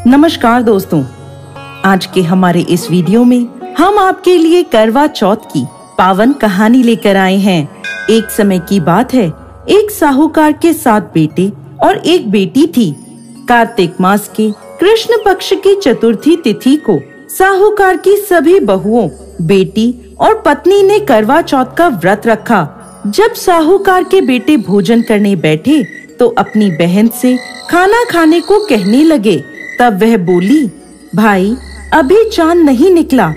नमस्कार दोस्तों, आज के हमारे इस वीडियो में हम आपके लिए करवा चौथ की पावन कहानी लेकर आए हैं। एक समय की बात है, एक साहूकार के 7 बेटे और एक बेटी थी। कार्तिक मास के कृष्ण पक्ष की चतुर्थी तिथि को साहूकार की सभी बहुओं, बेटी और पत्नी ने करवा चौथ का व्रत रखा। जब साहूकार के बेटे भोजन करने बैठे तो अपनी बहन से खाना खाने को कहने लगे। तब वह बोली, भाई अभी चांद नहीं निकला,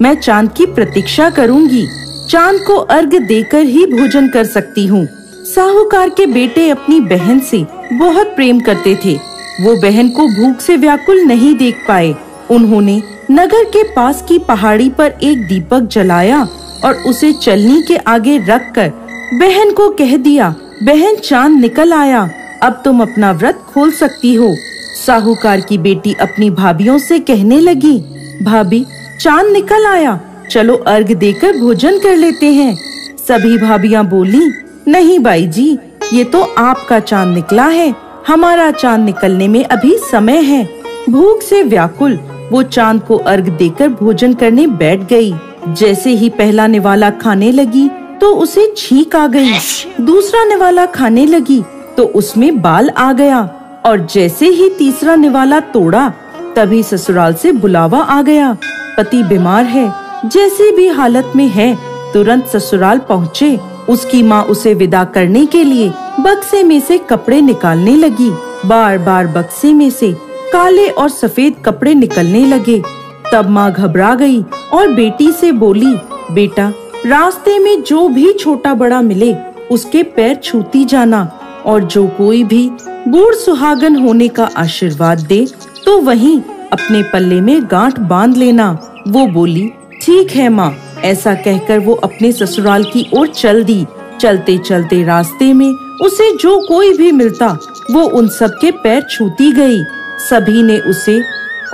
मैं चांद की प्रतीक्षा करूंगी। चांद को अर्घ देकर ही भोजन कर सकती हूँ। साहूकार के बेटे अपनी बहन से बहुत प्रेम करते थे। वो बहन को भूख से व्याकुल नहीं देख पाए। उन्होंने नगर के पास की पहाड़ी पर एक दीपक जलाया और उसे चलनी के आगे रखकर बहन को कह दिया, बहन चांद निकल आया, अब तुम अपना व्रत खोल सकती हो। साहूकार की बेटी अपनी भाभियों से कहने लगी, भाभी चांद निकल आया, चलो अर्घ देकर भोजन कर लेते हैं। सभी भाभियां बोली, नहीं बाई जी, ये तो आपका चांद निकला है, हमारा चांद निकलने में अभी समय है। भूख से व्याकुल वो चांद को अर्घ देकर भोजन करने बैठ गई। जैसे ही पहला निवाला खाने लगी तो उसे छींक आ गई। दूसरा निवाला खाने लगी तो उसमें बाल आ गया और जैसे ही तीसरा निवाला तोड़ा तभी ससुराल से बुलावा आ गया। पति बीमार है, जैसी भी हालत में है तुरंत ससुराल पहुँचे। उसकी माँ उसे विदा करने के लिए बक्से में से कपड़े निकालने लगी। बार बार बक्से में से काले और सफेद कपड़े निकलने लगे। तब माँ घबरा गई और बेटी से बोली, बेटा रास्ते में जो भी छोटा बड़ा मिले उसके पैर छूती जाना और जो कोई भी बूढ़ सुहागन होने का आशीर्वाद दे तो वहीं अपने पल्ले में गांठ बांध लेना। वो बोली, ठीक है माँ। ऐसा कहकर वो अपने ससुराल की ओर चल दी। चलते चलते रास्ते में उसे जो कोई भी मिलता वो उन सब के पैर छूती गई। सभी ने उसे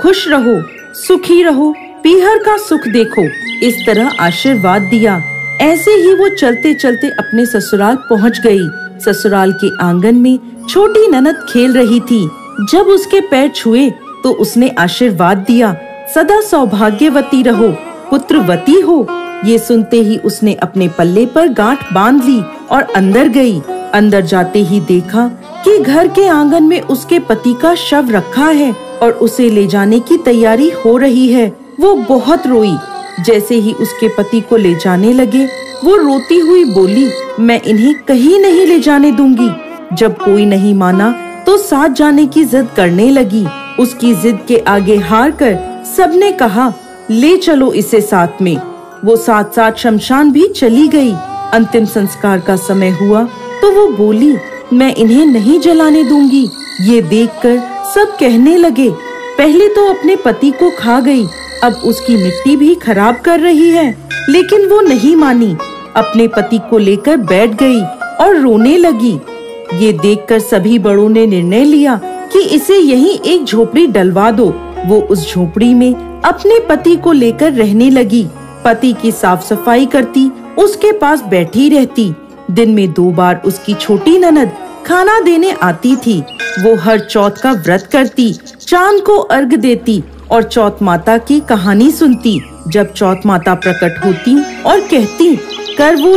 खुश रहो, सुखी रहो, पीहर का सुख देखो, इस तरह आशीर्वाद दिया। ऐसे ही वो चलते चलते अपने ससुराल पहुंच गई। ससुराल के आंगन में छोटी ननद खेल रही थी। जब उसके पैर छुए तो उसने आशीर्वाद दिया, सदा सौभाग्यवती रहो, पुत्रवती हो। ये सुनते ही उसने अपने पल्ले पर गांठ बांध ली और अंदर गई। अंदर जाते ही देखा कि घर के आंगन में उसके पति का शव रखा है और उसे ले जाने की तैयारी हो रही है। वो बहुत रोई। जैसे ही उसके पति को ले जाने लगे वो रोती हुई बोली, मैं इन्हें कहीं नहीं ले जाने दूंगी। जब कोई नहीं माना तो साथ जाने की जिद करने लगी। उसकी जिद के आगे हार कर सबने कहा, ले चलो इसे साथ में। वो साथ साथ शमशान भी चली गई। अंतिम संस्कार का समय हुआ तो वो बोली, मैं इन्हें नहीं जलाने दूंगी। ये देखकर सब कहने लगे, पहले तो अपने पति को खा गई, अब उसकी मिट्टी भी खराब कर रही है। लेकिन वो नहीं मानी, अपने पति को लेकर बैठ गई और रोने लगी। ये देखकर सभी बड़ों ने निर्णय लिया कि इसे यहीं एक झोपड़ी डलवा दो। वो उस झोपड़ी में अपने पति को लेकर रहने लगी। पति की साफ सफाई करती, उसके पास बैठी रहती। दिन में 2 बार उसकी छोटी ननद खाना देने आती थी। वो हर चौथ का व्रत करती, चांद को अर्घ देती और चौथ माता की कहानी सुनती। जब चौथ माता प्रकट होती और कहती, करवो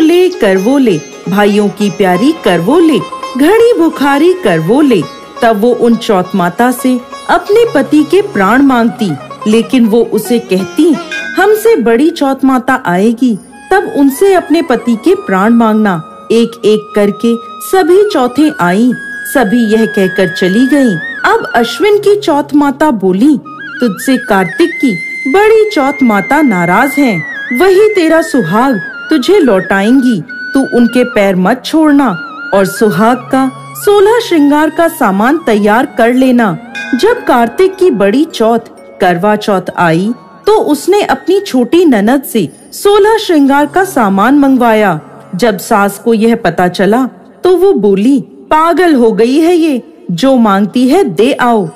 ले, भाइयों की प्यारी करवो ले, घड़ी बुखारी करवो ले, तब वो उन चौथ माता से अपने पति के प्राण मांगती। लेकिन वो उसे कहती, हमसे बड़ी चौथ माता आएगी तब उनसे अपने पति के प्राण मांगना। एक एक करके सभी चौथें आई। सभी यह कहकर चली गईं। अब अश्विन की चौथ माता बोली, तुझसे कार्तिक की बड़ी चौथ माता नाराज हैं। वही तेरा सुहाग तुझे लौटाएंगी। तू उनके पैर मत छोड़ना और सुहाग का 16 श्रृंगार का सामान तैयार कर लेना। जब कार्तिक की बड़ी चौथ करवा चौथ आई तो उसने अपनी छोटी ननद से 16 श्रृंगार का सामान मंगवाया। जब सास को यह पता चला तो वो बोली, पागल हो गई है ये, जो मांगती है दे आओ।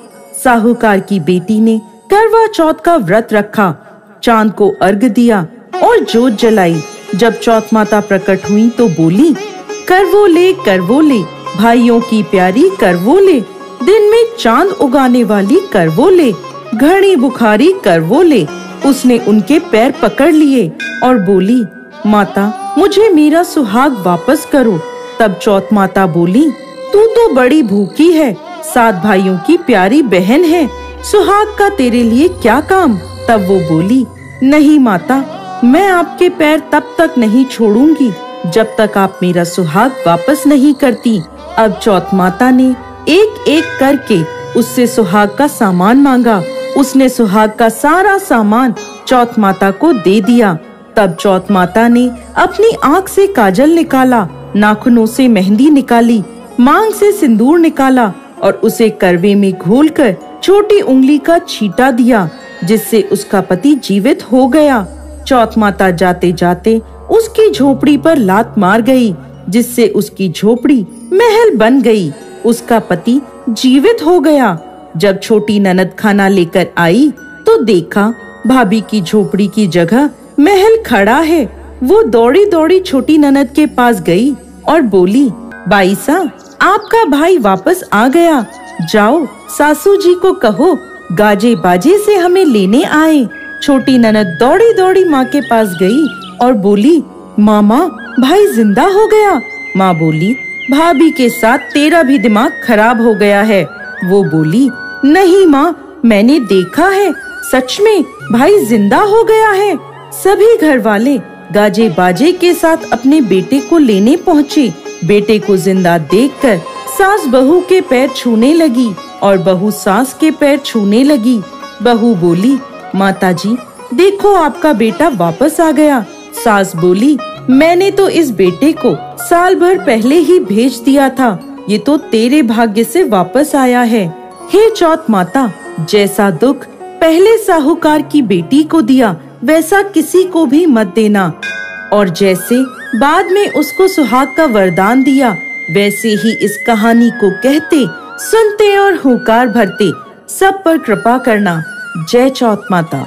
साहूकार की बेटी ने करवा चौथ का व्रत रखा, चांद को अर्घ दिया और जोत जलाई। जब चौथ माता प्रकट हुई तो बोली, करवो ले, भाइयों की प्यारी करवो ले, दिन में चांद उगाने वाली करवो ले, घड़ी बुखारी कर वो ले। उसने उनके पैर पकड़ लिए और बोली, माता मुझे मेरा सुहाग वापस करो। तब चौथ माता बोली, तू तो बड़ी भूखी है, 7 भाइयों की प्यारी बहन है, सुहाग का तेरे लिए क्या काम। तब वो बोली, नहीं माता, मैं आपके पैर तब तक नहीं छोड़ूंगी जब तक आप मेरा सुहाग वापस नहीं करती। अब चौथ माता ने एक एक करके उससे सुहाग का सामान मांगा। उसने सुहाग का सारा सामान चौथ माता को दे दिया। तब चौथ माता ने अपनी आँख से काजल निकाला, नाखूनों से मेहंदी निकाली, मांग से सिंदूर निकाला और उसे करवे में घोलकर छोटी उंगली का छींटा दिया, जिससे उसका पति जीवित हो गया। चौथ माता जाते जाते उसकी झोपड़ी पर लात मार गई, जिससे उसकी झोपड़ी महल बन गई। उसका पति जीवित हो गया। जब छोटी ननद खाना लेकर आई तो देखा भाभी की झोपड़ी की जगह महल खड़ा है। वो दौड़ी दौड़ी छोटी ननद के पास गई और बोली, बाईसा, आपका भाई वापस आ गया, जाओ सासू जी को कहो गाजे बाजे से हमें लेने आए। छोटी ननद दौड़ी दौड़ी माँ के पास गई और बोली, मामा भाई जिंदा हो गया। माँ बोली, भाभी के साथ तेरा भी दिमाग खराब हो गया है। वो बोली, नहीं माँ, मैंने देखा है, सच में भाई जिंदा हो गया है। सभी घर वाले गाजे बाजे के साथ अपने बेटे को लेने पहुँचे। बेटे को जिंदा देखकर सास बहू के पैर छूने लगी और बहू सास के पैर छूने लगी। बहू बोली, माताजी देखो आपका बेटा वापस आ गया। सास बोली, मैंने तो इस बेटे को साल भर पहले ही भेज दिया था, ये तो तेरे भाग्य से वापस आया है। हे चौथ माता, जैसा दुख पहले साहूकार की बेटी को दिया वैसा किसी को भी मत देना, और जैसे बाद में उसको सुहाग का वरदान दिया वैसे ही इस कहानी को कहते, सुनते और हुंकार भरते सब पर कृपा करना। जय चौथ माता।